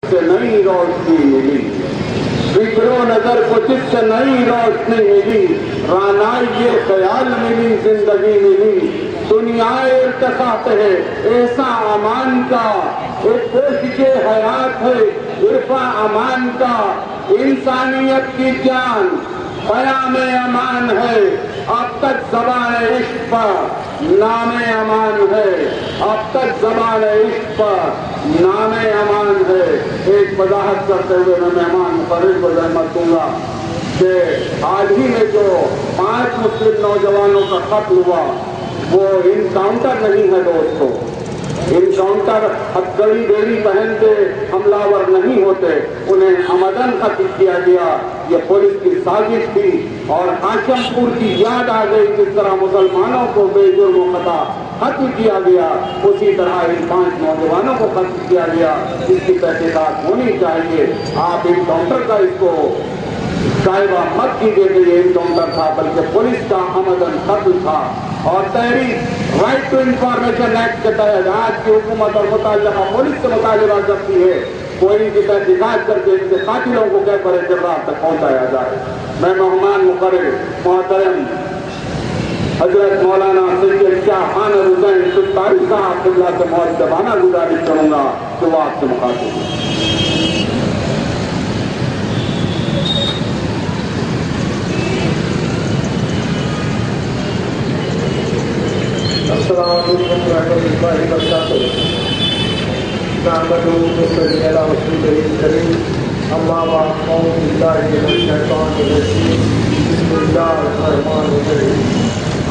سے نئی روشنی ملی، فکر و نظر کو جس سے نئی روشنی ملی، رانائی خیال ملی، زندگی ملی، دنیا ارتقاط ہے ایسا امان کا، ایک کوشش حیات ہے عرفہ امان کا، انسانیت کی جان پیام امان ہے، اب تک زبان عشق پر نام امان ہے، اب تک زبان عشق پر نام امان ہے۔ ایک وضاحت کرتے ہوئے میں مہمان مقرر کو زحمت دوں گا کہ حال ہی میں جو 5 مسلم نوجوانوں کا قتل ہوا وہ انکاؤنٹر نہیں ہے دوستو، انکاؤنٹر ہتھکڑی بیڑی پہن کے حملہ ور نہیں ہوتے، انہیں عمدن قتل کیا گیا، یہ پولیس کی سازش تھی اور ہاشم پور کی یاد آ گئی، جس طرح مسلمانوں کو بے جرم و خطا قتل کیا گیا اسی طرح ان 5 نوجوانوں کو قتل کیا گیا، اس کی تحقیقات ہونی چاہیے۔ آپ انکاؤنٹر کا اس کو شائبہ مت کیجیے کہ یہ انکاؤنٹر تھا، بلکہ پولیس کا عمدن قتل تھا۔ اور تحریک رائٹ ٹو انفارمیشن ایکٹ کے تحت آج کی حکومت اور متعلقہ پولیس سے مطالبہ کرتی ہے کوئی بھی تحقیقات کر کے ان کے قاتلوں کو کیا برے کردار تک پہنچایا جائے۔ میں مہمان مقرر محترم حضرت مولانا سید شاہ خان حسین سلطانی صاحب قبلہ سے مؤدبانہ گزارش کروں گا کہ وہ آپ سے مخاطب ہوں۔ السلام علیکم ورحمۃ اللہ وبرکاتہ۔ نحمدہ ونصلی علی رسولہ الکریم، اما بعد، اعوذ باللہ من الشیطان الرجیم، بسم اللہ الرحمن الرحیم۔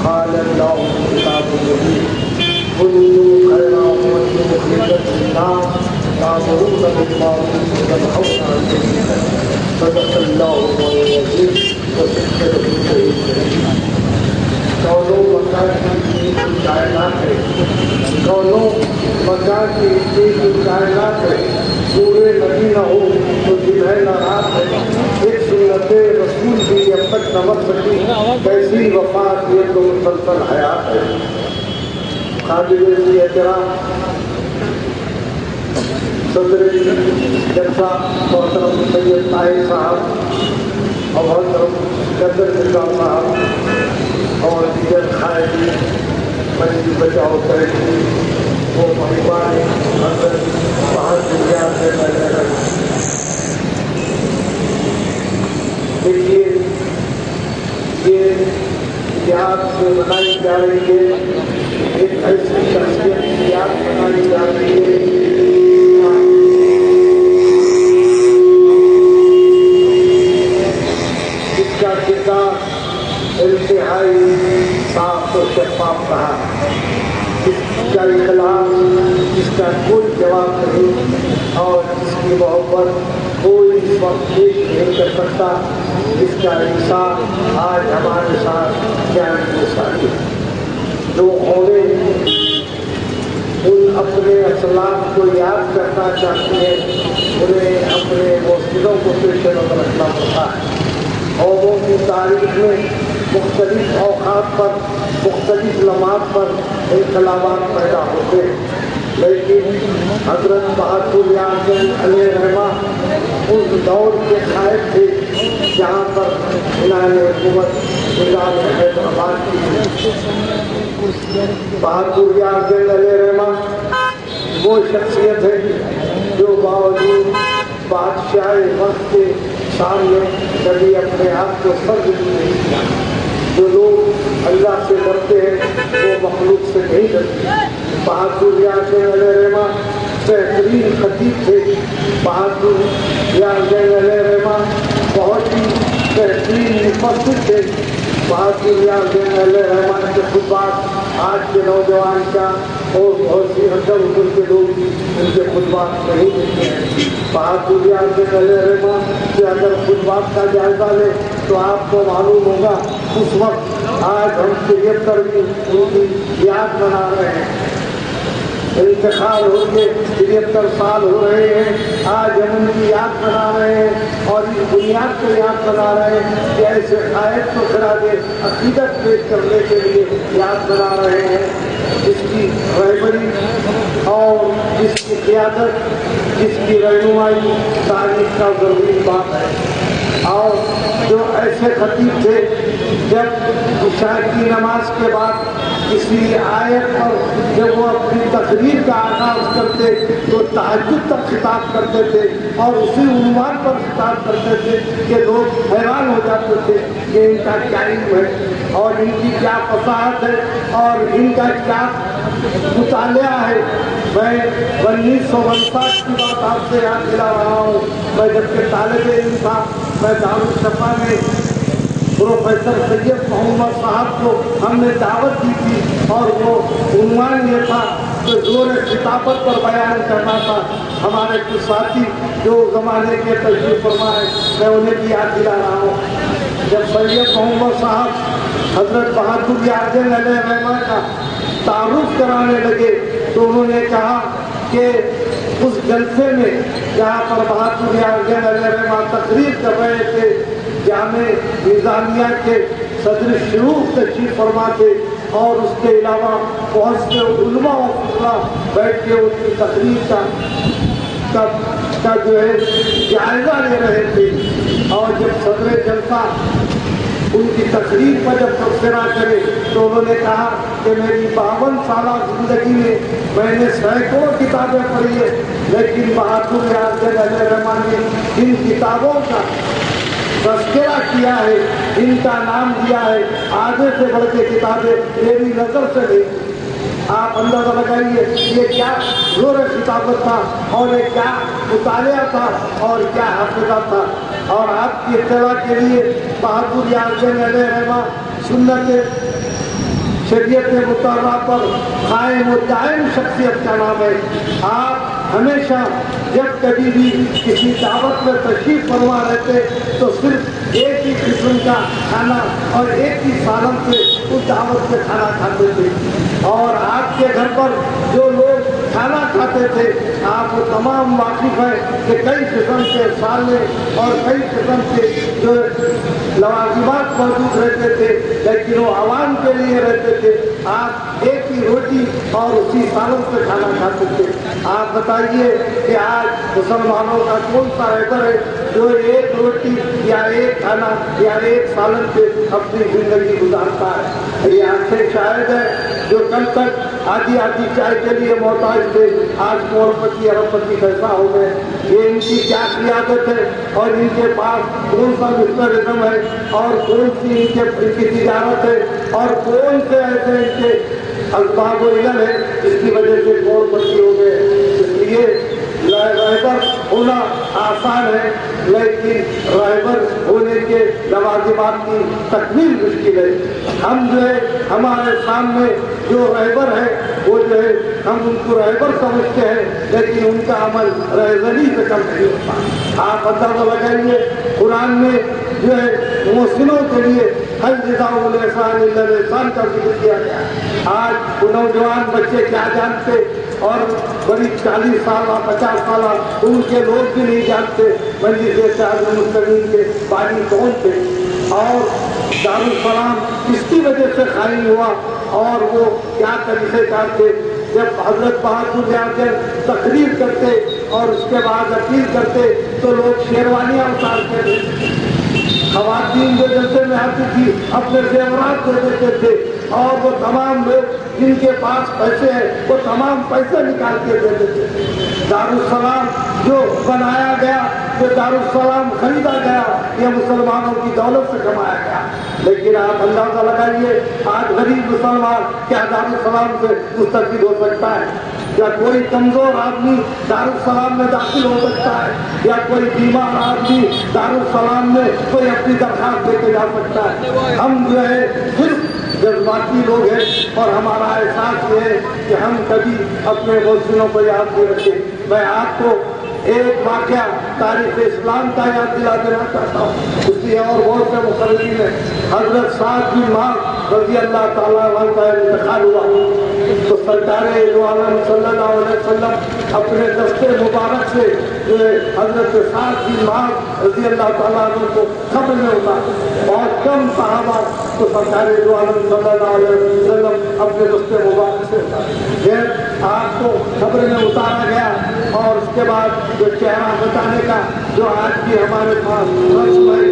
قال اللہ فی کتابہ المبین، کنتم خیر امۃ اخرجت للناس تأمرون بالمعروف وتنہون عن المنکر، صدق اللہ العظیم وصدق رسولہ الکریم۔ کونوں مکان کی کائنات ہے، کونوں مکان کی کائنات ہے، سورہ مدینہ ہو تو دن ہے نہ رات ہے، ایک سنت رسول بھی اب تک نہ مر سکی، کیسی وفات یہ تو مسلسل حیات ہے۔ قابل احترام صدر جلسہ محترم سید طاہر صاحب اور محترم قدر مرزا صاحب اور دیگر قائدین مجلس بچاؤ کمیٹی وہ مہمان حضرت باہر دنیا سے پہلے دیکھیے یہ یاد سے بنائی جا رہی ہے، ایک ایسی شخصیت کی یاد بنائی جا رہی ہے جس کا کردار انتہائی صاف و شفاف رہا، جس کا اخلاص، جس کا کوئی جواب نہیں اور جس کی محبت کوئی اس وقت پیش نہیں کر سکتا، جس کا انصاف آج ہمارے ساتھ قیام کے ساتھ جو قومیں ان اپنے اسلاف کو یاد کرنا چاہتی ہیں انہیں اپنے مسجدوں کو پیش نظر رکھنا پڑتا ہے۔ قوموں کی تاریخ میں مختلف اوقات پر مختلف لمحات پر انقلابات پیدا ہوتے ہیں، لیکن حضرت بہادر یاسین علیہ رحمہ اس دور کے قائد تھے جہاں پر انہوں نے حکومت نظام حیدرآباد کی۔ بہادر یاسین علیہ رحمہ وہ شخصیت ہے جو باوجود بادشاہ وقت کے سامنے کبھی اپنے آپ کو فرض نہیں کیا۔ جو لوگ اللہ سے ڈرتے ہیں وہ مخلوق سے نہیں ڈرتے۔ بہادر یاسین علیہ رحمہ بہترین خطیب تھے، بہادر یاسین علیہ رحمہ بہت ہی بہترین مفسر تھے۔ بہادر یاسین علیہ رحمہ کے خطبات آج کے نوجوان کا اور بہت سی حضرت کے لوگ ان کے خطبات نہیں دیتے ہیں۔ بہادر یاسین علیہ رحمہ کہ اگر خطبات کا جائزہ لے تو آپ کو معلوم ہوگا اس وقت آج ہم 73ویں ان کی یاد منا رہے ہیں، انتقال ہو کے 73 سال ہو رہے ہیں، آج ہم ان کی یاد منا رہے ہیں اور اس بنیاد پہ یاد منا رہے ہیں کہ ایسے قائد کو خراج عقیدت پیش کرنے کے لیے یاد منا رہے ہیں، جس کی رہبری اور جس کی قیادت جس کی رہنمائی تاریخ کا ضروری بات ہے۔ اور جو ایسے خطیب تھے جب عشاء کی نماز کے بعد کسی آیت پر جب وہ اپنی تقریر کا آغاز کرتے تو تہجد تک خطاب کرتے تھے اور اسی عنوان پر خطاب کرتے تھے کہ لوگ حیران ہو جاتے تھے کہ ان کا کیا علم ہے اور ان کی کیا فصاحت ہے اور ان کا کیا مطالعہ ہے۔ میں 1959 کی بات آپ سے یاد دلا رہا ہوں، میں جبکہ طالب علم تھا، میں دارالشفا میں پروفیسر سید محمد صاحب کو ہم نے دعوت دی تھی اور وہ عنوان یہ تھا کہ زور خطابت پر بیان کرنا تھا۔ ہمارے کچھ ساتھی جو زمانے کے تشریف فرما ہے میں انہیں بھی یاد دلا رہا ہوں۔ جب سید محمد صاحب حضرت بہادر یار جان علیہ رحمہ کا تعارف کرانے لگے تو انہوں نے کہا کہ اس جلسے میں جہاں پر بہادر یار جان علیہ رحمہ تقریر کر رہے تھے، جامع نظامیہ کے صدر شروع تشریف فرما تھے اور اس کے علاوہ بہت سے علماء و فقراء بیٹھ کے ان کی تقریر کا جو ہے جائزہ لے رہے تھے، اور جب صدر جلسہ ان کی تقریر پر جب تبصرہ کرے تو انہوں نے کہا کہ میری 52 سالہ زندگی میں نے سینکڑوں کتابیں پڑھی ہیں، لیکن بہادر یار جان علیہ رحمہ نے ان کتابوں کا تذکرہ کیا ہے، ان کا نام دیا ہے، آگے سے بڑھ کے کتابیں میری نظر سے نہیں۔ آپ اندازہ لگائیے یہ کیا زور خطابت تھا اور یہ کیا مطالعہ تھا اور کیا حافظہ تھا۔ اور آپ کی اطلاع کے لیے بہادر یار جان علیہ رحمہ سنت شریعت مطالعہ پر قائم و دائم شخصیت کا نام ہے۔ آپ ہمیشہ جب کبھی بھی کسی دعوت میں تشریف فرما رہتے تو صرف ایک ہی قسم کا کھانا اور ایک ہی سالن سے اس دعوت میں کھانا کھاتے تھے، اور آپ کے گھر پر جو لوگ کھانا کھاتے تھے آپ وہ تمام واقف ہیں کہ کئی قسم کے سالے اور کئی قسم کے جو لوازمات موجود رہتے تھے، لیکن وہ عوام کے لیے رہتے تھے۔ آپ ایک ہی روٹی اور اسی سالن سے کھانا کھاتے تھے۔ آپ بتائیے کہ آج مسلمانوں کا کون سا رہبر ہے جو ایک روٹی یا ایک کھانا یا ایک سالن سے اپنی زندگی گزارتا ہے؟ یہ آنکھیں شاید ہے جو کل تک آدھی چائے کے لیے محتاج تھے، آج کروڑپتی اربپتی کیسا ہو گئے؟ یہ ان کی کیا قیادت ہے اور ان کے پاس کون سا مسٹرزم ہے اور کون سی ان کی تجارت ہے اور کون سے ایسے ان کے اسباب و علم ہے جس کی وجہ سے کروڑپتی ہو گئے؟ اس لیے رہبر ہونا آسان ہے، لیکن رہبر ہونے کے لوازمات کی تکمیل مشکل ہے۔ ہم جو ہے ہمارے سامنے جو رہبر ہے وہ جو ہے ہم ان کو رہبر سمجھتے ہیں، لیکن ان کا عمل رہبری سے کم نہیں ہوتا۔ آپ اندازہ لگائیے قرآن میں جو ہے محسنوں کے لیے ہل جزاء الاحسان الا الاحسان کا ذکر کیا گیا۔ آج وہ نوجوان بچے کیا جانتے اور بڑی 40 سالہ 50 سالہ ان کے لوگ بھی نہیں جانتے مجلس اتحاد المسلمین کے بانی کون تھے، اور دارالسلام اس کی وجہ سے قائم ہوا اور وہ کیا طریقے کار تھے۔ جب حضرت بہادر یار جان تقریر کرتے اور اس کے بعد اپیل کرتے تو لوگ شیروانیاں اتارتے تھے، خواتین جو جلسے میں آتی تھی اپنے زیورات دے دیتے تھے، اور وہ تمام لوگ جن کے پاس پیسے ہیں وہ تمام پیسے نکال کے دے دیتے تھے۔ دارالسلام جو بنایا گیا، جو دارالسلام خریدا گیا، یہ مسلمانوں کی دولت سے کمایا گیا، لیکن آپ اندازہ لگائیے آج غریب مسلمان کیا دارالسلام سے مستفید ہو سکتا ہے؟ یا کوئی کمزور آدمی دارالسلام میں داخل ہو سکتا ہے؟ یا کوئی بیمار آدمی دارالسلام میں کوئی اپنی درخواست دے کے جا سکتا ہے؟ ہم جو ہے صرف جذباتی لوگ ہیں اور ہمارا احساس یہ ہے کہ ہم کبھی اپنے محسنوں کو یاد نہیں رکھیں۔ میں آپ کو ایک واقعہ تاریخ اسلام کا یاد دلا دینا چاہتا ہوں، اس لیے اور بہت سے مقررین ہیں۔ حضرت سعد بن معاذ رضی اللہ تعالیٰ عنہ کا انتقال ہوا، تو سرکار دو عالم صلی اللہ علیہ وسلم اپنے دستے مبارک سے جو ہے حضرت سعد بن معاذ رضی اللہ تعالیٰ عنہ کو قبر میں اتارا. بہت کم صحابہ تو سرکار دو عالم صلی اللہ علیہ وسلم اپنے دستے مبارک سے اتارے. پھر آپ کو قبر میں اتارا گیا اور اس کے بعد جو چہرہ بتانے کا جو آج بھی ہمارے پاس رسم ہے،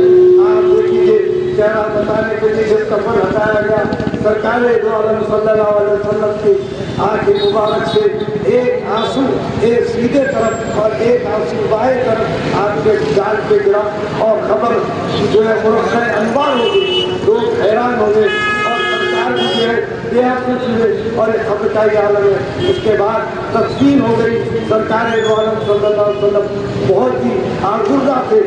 آپ دیکھیے چہرہ بتانے کے لیے جو کفن ہٹایا گیا سرکار دو عالم صلی اللہ علیہ وسلم کی آنکھ مبارک سے ایک آنسو ایک سیدھے طرف اور ایک آنسو بائیں طرف آپ کے گال پہ گرا اور خبر جو ہے مرخع انوار ہو گئی. لوگ حیران ہو گئے اور سرکار بھی جو ہے بے خوش ہوئے اور ایک خبر کا یہ عالم ہے. اس کے بعد تقسیم ہو گئی. سرکار دو عالم صلی اللہ علیہ وسلم بہت ہی آزردہ تھے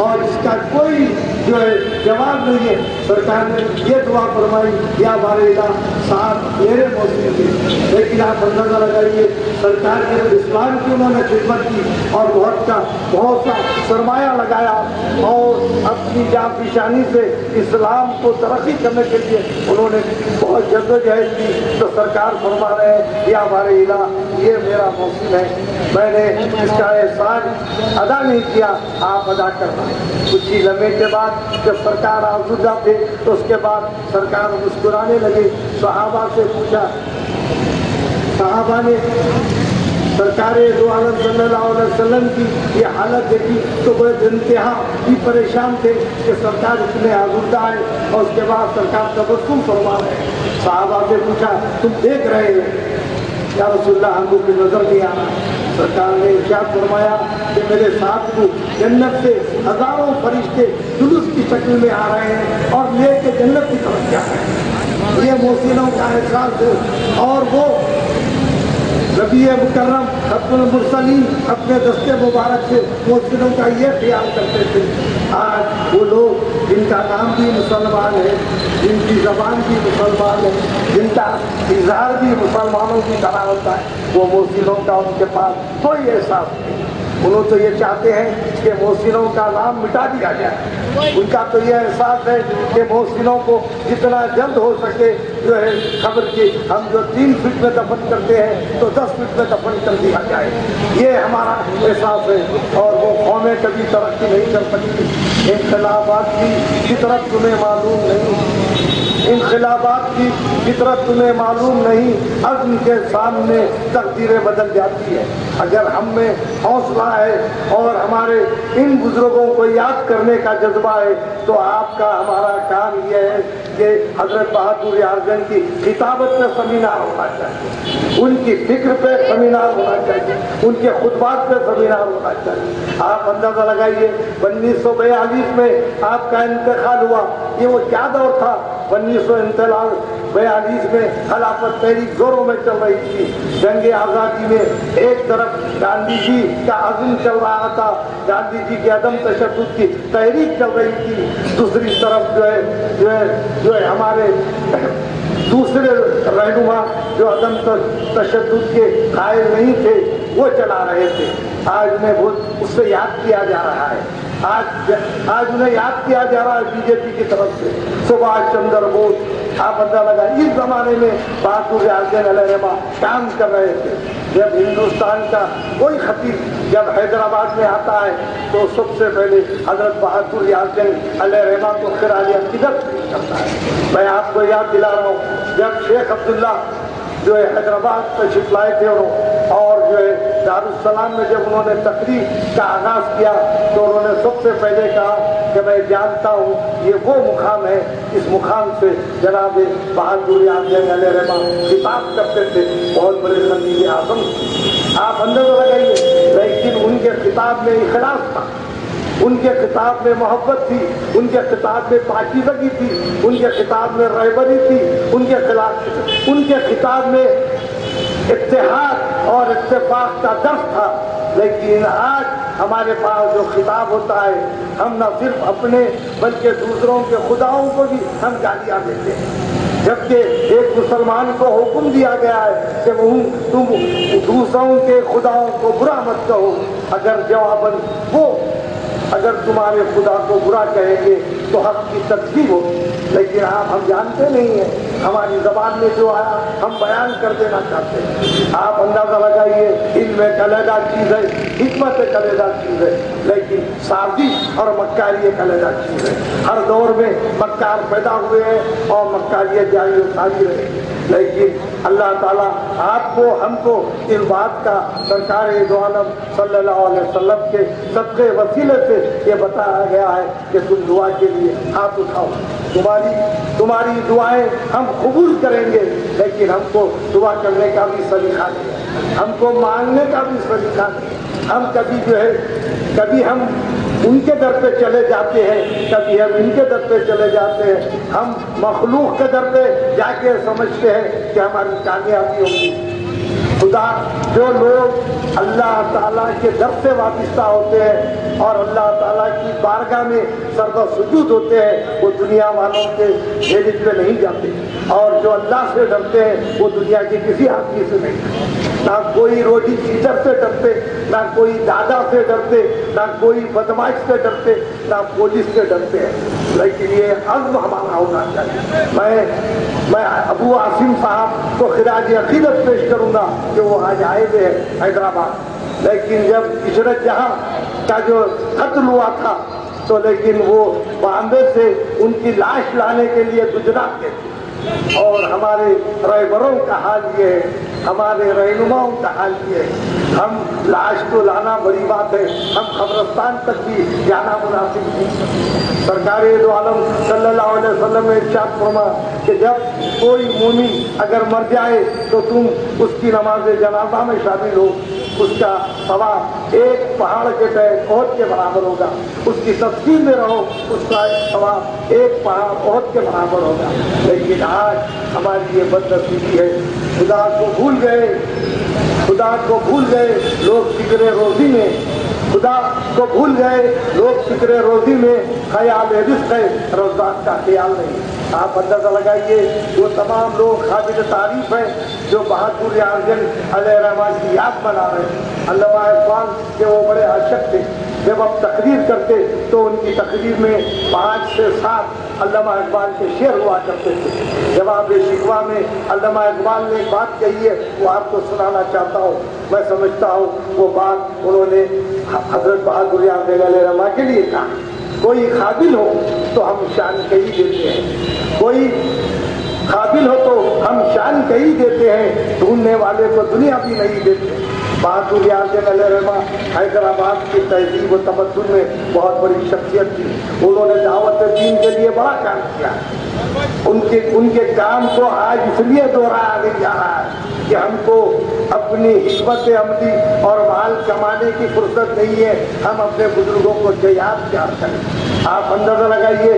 اور اس کا کوئی جو ہے جواب نہیں ہے. سرکار نے یہ دعا فرمائی یا بارے صاحب میرے موسم تھے، لیکن آپ اندازہ لگائیے سرکار نے اسلام کی انہوں نے خدمت کی اور بہت سا سرمایہ لگایا اور اپنی جان پیشانی سے اسلام کو ترقی کرنے کے لیے انہوں نے بہت جدوجہد کی. تو سرکار فرما رہے ہیں یا ہمارے الہ یہ میرا موسم ہے، میں نے اس کا احسان ادا نہیں کیا، آپ ادا کرنا. کچھ ہی لمحے کے بعد جب سرکار آزودہ تھے تو اس کے بعد سرکار مسکرانے لگے. صحابہ سے پوچھا، صحابہ نے سرکار دو عالم صلی اللہ علیہ وسلم کی یہ حالت دیکھی تو بڑے انتہا بھی پریشان تھے کہ سرکار اتنے آزودہ ہے اور اس کے بعد سرکار تبسم فرما رہے ہیں. صحابہ سے پوچھا تم دیکھ رہے ہو یا رسول اللہ ہم کو کی نظر نہیں آ رہا. سرکار نے ارشاد فرمایا کہ میرے ساتھ کو جنت سے ہزاروں فرشتے جلوس کی شکل میں آ رہے ہیں اور لے کے جنت کی طرف جا رہے ہیں. یہ محسنوں کا احساس ہے اور وہ نبی مکرم ختم المرسلین اپنے دستے مبارک سے محسنوں کا یہ خیال کرتے تھے. آج وہ لوگ جن کا نام بھی مسلمان ہے، جن کی زبان بھی مسلمان ہے، جن کا اظہار بھی مسلمانوں کی طرح ہوتا ہے، وہ محسنوں کا ان کے پاس کوئی احساس نہیں. انہوں تو یہ چاہتے ہیں کہ محسنوں کا نام مٹا دیا جائے. ان کا تو یہ احساس ہے کہ محسنوں کو جتنا جلد ہو سکے جو ہے قبر کی ہم جو 3 فٹ میں دفن کرتے ہیں تو 10 فٹ میں دفن کر دیا جائے. یہ ہمارا احساس ہے اور وہ قومیں کبھی ترقی نہیں کر سکتی. انقلابات کی فطرت تمہیں معلوم نہیں، انقلابات کی فطرت تمہیں معلوم نہیں، عزم کے سامنے تقدیریں بدل جاتی ہے. اگر ہم میں حوصلہ ہے اور ہمارے ان بزرگوں کو یاد کرنے کا جذبہ ہے تو آپ کا ہمارا کام یہ ہے کہ حضرت بہادر یار جنگ کی خطابت پہ سیمینار ہونا چاہیے، ان کی فکر پہ سیمینار ہونا چاہیے، ان کے خطبات پہ سیمینار ہونا چاہیے. آپ اندازہ لگائیے 1942 میں آپ کا انتقال ہوا، یہ وہ کیا دور تھا. 1942 میں خلافت تحریک زوروں میں چل رہی تھی. جنگ آزادی میں ایک طرف گاندھی جی کا عزم چل رہا تھا، گاندھی جی کے عدم تشدد کی تحریک چل رہی تھی، دوسری طرف جو ہے ہمارے دوسرے رہنما جو عدم تشدد کے قائل نہیں تھے وہ چلا رہے تھے. آج انہیں بہت اس سے یاد کیا جا رہا ہے. آج انہیں یاد کیا جا رہا ہے بی جے پی کی طرف سے. سبھاش چندر بوس آپ اندازہ لگا اس زمانے میں بہادر یار علیہ کام کر رہے تھے. جب ہندوستان کا کوئی خطیب جب حیدرآباد میں آتا ہے تو سب سے پہلے حضرت بہادر یار علیہ رحمہ کو خراج عقیدت کرتا ہے. میں آپ کو یاد دلا رہا ہوں جب شیخ عبداللہ جو ہے حیدرآباد تشریف لائے تھے اور جو ہے دارالسلام میں جب انہوں نے تقریر کا آغاز کیا تو انہوں نے سب سے پہلے کہا کہ میں جانتا ہوں یہ وہ مقام ہے، اس مقام سے جناب بہادر یار جنگ علیہ رحمہ خطاب کرتے تھے. بہت بڑے خطیب اعظم آپ اندازہ لگائیے، لیکن ان کے خطاب میں اخلاص تھا، ان کے خطاب میں محبت تھی، ان کے خطاب میں پاکیزگی تھی، ان کے خطاب میں رہبری تھی، ان کے خطاب میں اتحاد اور اتفاق کا درس تھا. لیکن آج ہمارے پاس جو خطاب ہوتا ہے ہم نہ صرف اپنے بلکہ دوسروں کے خداؤں کو بھی ہم گالیاں دیتے ہیں، جبکہ ایک مسلمان کو حکم دیا گیا ہے کہ تم دوسروں کے خداؤں کو برا مت کہو. اگر تمہارے خدا کو برا کہیں گے تو حق کی تکذیب ہوگی. لیکن ہم جانتے نہیں ہیں ہماری زبان میں جو آیا ہم بیان کر دینا چاہتے ہیں۔ آپ اندازہ لگائیے، علم ایک علیحدہ چیز ہے، حکمت ایک علیحدہ چیز ہے، لیکن سازش اور مکاری ایک علیحدہ چیز ہے۔ ہر دور میں مکار پیدا ہوئے ہیں اور مکاریت جاری و ساری رہے، لیکن اللہ تعالیٰ آپ کو ہم کو اس بات کا سرکار دو عالم صلی اللہ علیہ وسلم کے صدقے وسیلے سے یہ بتایا گیا ہے کہ تم دعا کے لیے ہاتھ اٹھاؤ، تمہاری دعائیں ہم قبول کریں گے، لیکن ہم کو دعا کرنے کا بھی سلیقہ نہیں، ہم کو مانگنے کا بھی سلیقہ نہیں۔ ہم کبھی ہم ان کے در پہ چلے جاتے ہیں، کبھی ہم ان کے در پہ چلے جاتے ہیں، ہم مخلوق کے در پہ جا کے سمجھتے ہیں کہ ہماری کامیابی ہوگی۔ خدا جو لوگ اللہ تعالیٰ کے در سے وابستہ ہوتے ہیں اور اللہ تعالیٰ کی بارگاہ میں سرو سجود ہوتے ہیں، وہ دنیا والوں کے جھیلے پہ نہیں جاتے، اور جو اللہ سے ڈرتے ہیں وہ دنیا کے کسی آدمی سے نہیں، نہ کوئی روٹی چیٹر سے ڈرتے، نہ کوئی دادا سے ڈرتے، نہ کوئی بدماش سے ڈرتے، نہ پولیس سے ڈرتے ہیں، لیکن یہ عزم ہمارا ہونا چاہیے۔ میں ابو عاصم صاحب کو خراج عقیدت پیش کروں گا کہ وہ آج آئے ہوئے ہیں حیدرآباد، لیکن جب عشرت جہاں کا جو قتل ہوا تھا تو لیکن وہ بامبے سے ان کی لاش لانے کے لیے گجرات کے تھے، اور ہمارے رہبروں کا حال یہ ہے، ہمارے رہنماؤں کا حال یہ ہے، ہم لاش کو لانا بڑی بات ہے، ہم قبرستان تک بھی جانا مناسب نہیں۔ سرکار دو عالم صلی اللہ علیہ وسلم نے ارشاد فرمایا کہ جب کوئی مومن اگر مر جائے تو تم اس کی نماز جنازہ میں شامل ہو، اس کا ثواب ایک پہاڑ کے احد کے برابر ہوگا، اس کی تذکیر میں رہو، اس کا ثواب ایک پہاڑ احد کے برابر ہوگا۔ لیکن آج ہماری یہ بد نصیبی ہے، خدا کو بھول گئے لوگ فکر روزی میں، خدا کو بھول گئے لوگ فکر روزی میں، خیال رزق ہے، روزگار کا خیال نہیں۔ آپ اندازہ لگائیے، وہ تمام لوگ قابل تعریف ہیں جو بہادر یار جنگ علیہ الرحمٰن کی یاد منا رہے ہیں۔ علامہ اقبال کے وہ بڑے عاشق تھے، جب آپ تقریر کرتے تو ان کی تقریر میں 5 سے 7 علامہ اقبال کے شعر ہوا کرتے تھے۔ جواب شکوہ میں علامہ اقبال نے ایک بات کہی ہے، وہ آپ کو سنانا چاہتا ہوں۔ میں سمجھتا ہوں وہ بات انہوں نے حضرت بہادر یار جنگ علیہ الرحمٰن کے لیے کہا، کوئی قابل ہو تو ہم شان کہی دیتے ہیں، کوئی قابل ہو تو ہم شان کہی دیتے ہیں، ڈھونڈنے والے کو دنیا بھی نہیں دیتے۔ بہادر یار جنگ علیہ الرحمٰن حیدرآباد کی تہذیب و تمدن میں بہت بڑی شخصیت تھی، انہوں نے دعوت دین کے لیے بڑا کام کیا۔ ان کے کام کو آج اس لیے دوہرایا نہیں جا رہا ہے کہ ہم کو اپنی حکمت عملی اور مال کمانے کی فرصت نہیں ہے، ہم اپنے بزرگوں کو یاد کریں۔ آپ اندازہ لگائیے،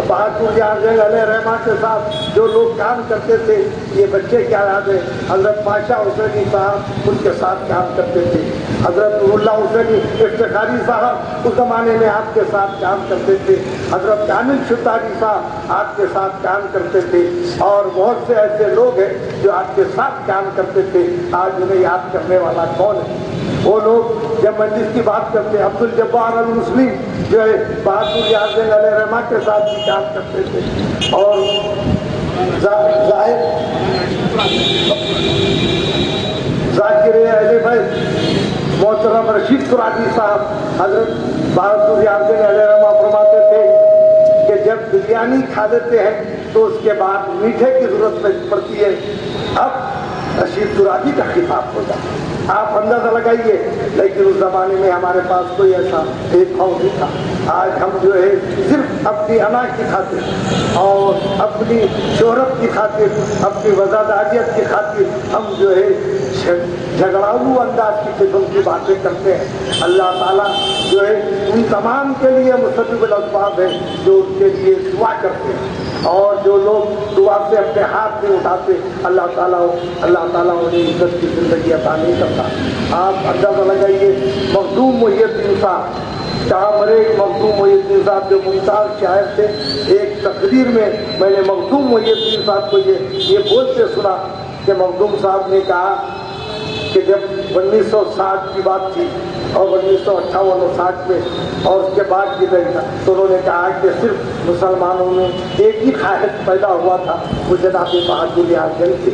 بہادر یار جنگ علیہ الرحمٰن کے ساتھ جو لوگ کام کرتے تھے، یہ بچے کیا یاد ہے، حضرت پاشا حسینی صاحب ان کے ساتھ کام کرتے تھے، حضرت نور اللہ حسینی افتخاری صاحب اس زمانے میں آپ کے ساتھ کام کرتے تھے، حضرت کامل شتاری صاحب آپ کے ساتھ کام کرتے تھے، اور بہت سے ایسے لوگ ہیں جو آپ کے ساتھ کام کرتے تھے۔ آج انہیں یاد کرنے والا کون ہے؟ وہ لوگ جب مجلس کی بات کرتے ہیں، عبد الجبار المسلم جو ہے بہادر یار جنگ علیہ الرحمٰن کے ساتھ بھی کام کرتے تھے، اور ذاکر اہل بیت محترم رشید قرادی صاحب حضرت بہادر یار جنگ علیہ الرحمٰن فرماتے تھے کہ جب بریانی کھا لیتے ہیں تو اس کے بعد میٹھے کی ضرورت پڑتی ہے، اب رشید قرادی کا خطاب ہوتا ہے۔ آپ اندازہ لگائیے، لیکن اس زمانے میں ہمارے پاس کوئی ایسا بھید بھاؤ نہیں تھا۔ آج ہم جو ہے صرف اپنی انا کی خاطر اور اپنی شہرت کی خاطر، اپنی وزاداریت کی خاطر ہم جو ہے جھگڑاؤ انداز کی قسم کی باتیں کرتے ہیں۔ اللہ تعالیٰ جو ہے ان تمام کے لیے مسبب الاسباب ہے جو ان کے لیے دعا کرتے ہیں، اور جو لوگ دعا سے اپنے ہاتھ میں اٹھاتے اللہ تعالیٰ انہیں عزت کی زندگی عطا نہیں کرتا۔ آپ اندازہ لگائیے، مخدوم محی الدین صاحب، شاہ مرے مخدوم محی الدین صاحب جو ممتاز شاعر تھے، ایک تقریر میں نے مخدوم محی الدین صاحب کو یہ بولتے سنا کہ مخدوم صاحب نے کہا کہ جب 1960 کی بات تھی اور 1958 اور 60 میں اور اس کے بعد کی گئی تھا، تو انہوں نے کہا کہ صرف مسلمانوں میں ایک ہی خواہش پیدا ہوا تھا، وہ جناب بہادر اعظم تھے۔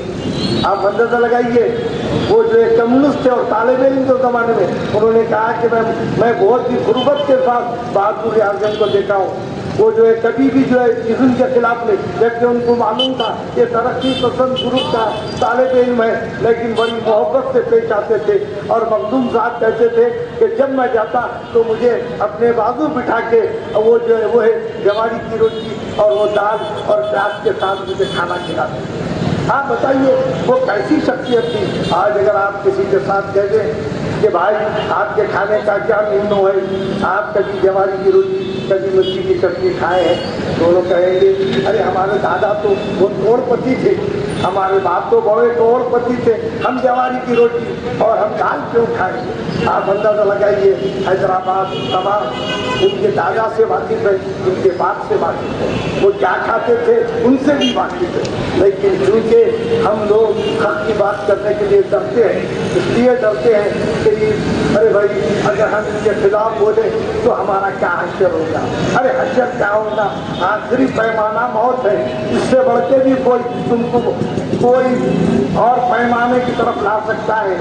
آپ اندازہ لگائیے، وہ جو ایک کمیونسٹ تھے اور طالب علم کے زمانے میں، انہوں نے کہا کہ میں بہت ہی غربت کے ساتھ بہادر اعظم کو دیکھا ہوں، وہ جو ہے کبھی بھی جو ہے اسم کے خلاف نہیں، جبکہ ان کو معلوم تھا کہ ترقی پسند گروپ کا طالب علم ہے، لیکن بڑی محبت سے پیش آتے تھے اور مخدوم صاحب کہتے تھے کہ جب میں جاتا تو مجھے اپنے بازو بٹھا کے وہ جو ہے وہ ہے جواری کی روٹی اور وہ دال اور پیاز کے ساتھ مجھے کھانا کھلاتے تھے۔ آپ بتائیے وہ کیسی شخصیت تھی۔ آج اگر آپ کسی کے ساتھ کہہ دیں کہ بھائی آپ کے کھانے کا کیا مینو ہے، آپ کبھی جواری کی روٹی کبھی مرچی کی چٹنی کھائے ہیں، تو لوگ کہیں گے ارے ہمارے دادا تو وہ کروڑ پتی تھے، ہمارے باپ تو بڑے کروڑ پتی تھے، ہم جواری کی روٹی اور ہم دال کیوں کھائیں گے؟ آپ اندازہ لگائیے، حیدرآباد تمام ان کے دادا سے واقف ہے، ان کے باپ سے واقف ہے، وہ کیا کھاتے تھے ان سے بھی واقف ہے، لیکن کیونکہ ہم لوگ حق کی بات کرنے کے لیے ڈرتے ہیں، اس لیے ڈرتے ہیں کہ ارے بھائی اگر ہم ان کے خلاف بولیں تو ہمارا کیا حشر ہوگا، ارے حشر کیا ہوگا، آخری پیمانہ موت ہے، اس سے بڑھ کے بھی کوئی تم کو کوئی اور پیمانے کی طرف لا سکتا ہے۔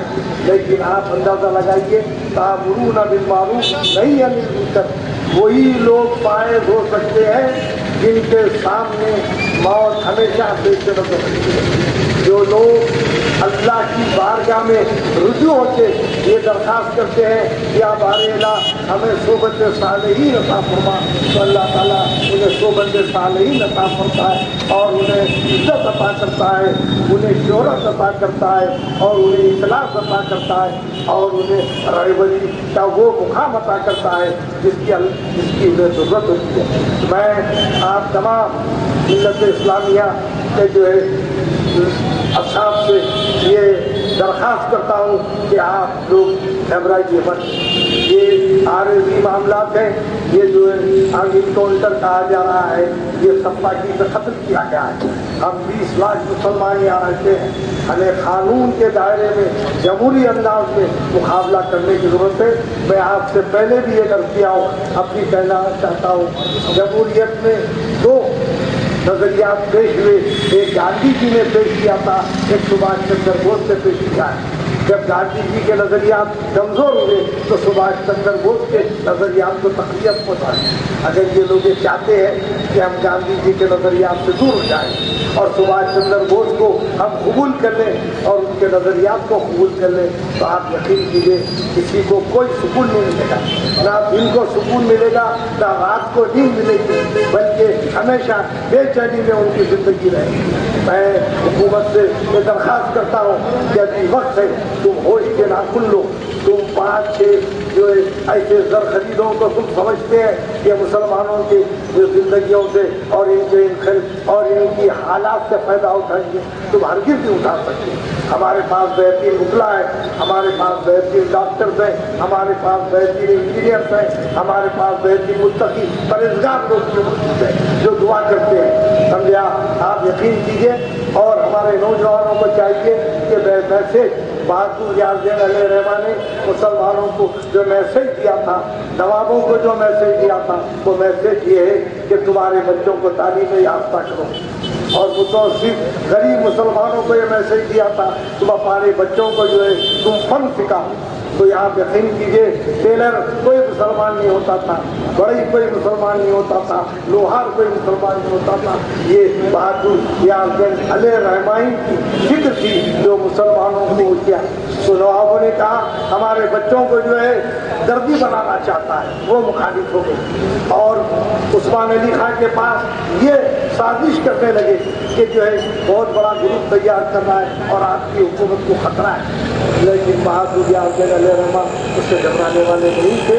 لیکن آپ اندازہ لگائیے، تأمرون بالمعروف نہیں انل المنکر، وہی لوگ فائز ہو سکتے ہیں جن کے سامنے موت ہمیشہ پیش نظر رہتی ہے۔ جو لوگ اللہ کی بارگاہ میں رجوع ہوتے یہ درخواست کرتے ہیں یا بار الہ ہمیں صحبت صالحین عطا فرما، تو اللہ تعالیٰ انہیں صحبت صالحین عطا فرماتا ہے اور انہیں عزت عطا کرتا ہے، انہیں شہرت عطا کرتا ہے اور انہیں اخلاص عطا کرتا ہے اور انہیں رہبری کا وہ مقام عطا کرتا ہے جس کی انہیں ضرورت ہوتی ہے۔ میں آپ تمام ملت اسلامیہ کے جو ہے اصحاب سے یہ درخواست کرتا ہوں کہ آپ لوگ گھبرائیے مت، یہ عارضی معاملات ہیں، یہ جو ہے انکاؤنٹر کہا جا رہا ہے، یہ سپاہی سے ختم کیا گیا ہے۔ ہم 20 لاکھ مسلمان یہاں رہتے ہیں، ہمیں قانون کے دائرے میں جمہوری انداز میں مقابلہ کرنے کی ضرورت ہے۔ میں آپ سے پہلے بھی یہ عرض کیا ہوں، اپنی کہنا چاہتا ہوں، جمہوریت میں دو نظریات پیش ہوئے، ایک گاندھی جی نے پیش کیا تھا، ایک سبھاش چندر بوس نے پیش کیا ہے۔ جب گاندھی جی کے نظریات کمزور ہوئے تو سبھاش چندر بوس کے نظریات کو تقویت پہنچائی۔ اگر یہ لوگ یہ چاہتے ہیں کہ ہم گاندھی جی کے نظریات سے دور ہو جائیں اور سبھاش چندر بوس کو ہم قبول کر لیں اور ان کے نظریات کو قبول کر لیں، تو آپ یقین کیجیے کسی کو کوئی سکون نہیں ملے گا، نہ دن کو سکون ملے گا، نہ رات کو نیند ملے گی، بلکہ ہمیشہ بے چینی میں ان کی زندگی رہے گی۔ میں حکومت سے یہ درخواست کرتا ہوں کہ ابھی وقت ہے، تم ہوش کے ناخن لو، تم 5-6 جو ایسے زر خریدوں کو تم سمجھتے ہیں کہ مسلمانوں کی زندگیوں سے اور ان کی حالات سے فائدہ اٹھائیں گے، تم ہرگز نہیں اٹھا سکتے۔ ہمارے پاس بہترین وکلا ہے، ہمارے پاس بہترین ڈاکٹرز ہیں، ہمارے پاس بہترین انجینئرس ہیں، ہمارے پاس بہترین متقی پرہیزگار لوگ موجود ہیں جو دعا کرتے ہیں۔ سمجھا؟ آپ یقین کیجیے، اور ہمارے نوجوانوں کو چاہیے کہ میسج بہادر اعظم علیہ الرحمٰن نے مسلمانوں کو جو میسج دیا تھا، نوابوں کو جو میسج دیا تھا، وہ میسج یہ ہے کہ تمہارے بچوں کو تعلیم یافتہ کرو، اور متوسط غریب مسلمانوں کو یہ میسج دیا تھا تم اپنے بچوں کو جو ہے تم فن سکھاؤ۔ تو آپ یقین کیجیے ٹیلر کوئی مسلمان نہیں ہوتا تھا، بڑی کوئی مسلمان نہیں ہوتا تھا، لوہار کوئی مسلمان نہیں ہوتا تھا، یہ بہادر اعظم علیہ الرحمٰن کی فکر تھی جو مسلمانوں کو کیا۔ تو نوابوں نے کہا ہمارے بچوں کو جو ہے دردی بنانا چاہتا ہے، وہ مخالف ہو گئے اور عثمان علی خان کے پاس یہ سازش کرنے لگے کہ جو ہے بہت بڑا گروپ تیار کرنا ہے اور آپ کی حکومت کو خطرہ ہے، لیکن بہادر اعظم علیہ الرحمٰن اس سے گھبرانے والے نہیں تھے۔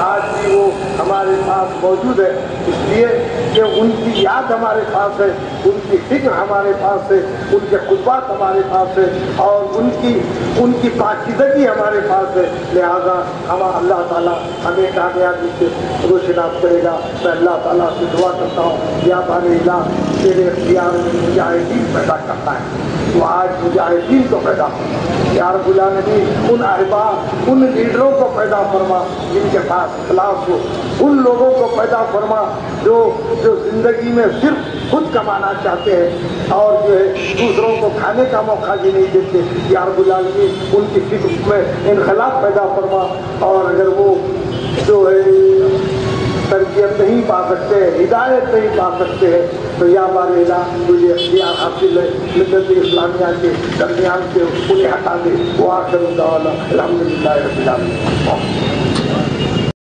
آج بھی وہ ہمارے پاس موجود ہے، اس لیے کہ ان کی یاد ہمارے پاس ہے، ان کی فکر ہمارے پاس ہے، ان کے خطبات ہمارے پاس ہے اور ان کی پاکیزگی ہمارے پاس ہے، لہذا ہم اللہ تعالیٰ ہمیں کامیابی سے روشناس کرے گا۔ میں اللہ تعالیٰ سے دعا کرتا ہوں یا بار الہ تیرے اختیار میں مجاہدین پیدا کرتا ہے، تو آج مجاہدین کو پیدا فرما یا رب العالمین، ان احباب ان لیڈروں کو پیدا فرما جن کے پاس اخلاص ہو، ان لوگوں کو پیدا فرما جو زندگی میں صرف خود کمانا چاہتے ہیں اور جو ہے دوسروں کو کھانے کا موقع بھی نہیں دیتے، یا رب العالمین ان کی فکر میں انقلاب پیدا فرما، اور اگر وہ جو ہے تربیت نہیں پا سکتے، ہدایت نہیں پا سکتے ہیں، تو یا بار الہ مجھے اختیار حاصل ہے ملت اسلامیہ کے درمیان سے انہیں ہٹا دے۔ وہ آخر دعوانا الحمدللہ رب العالمین۔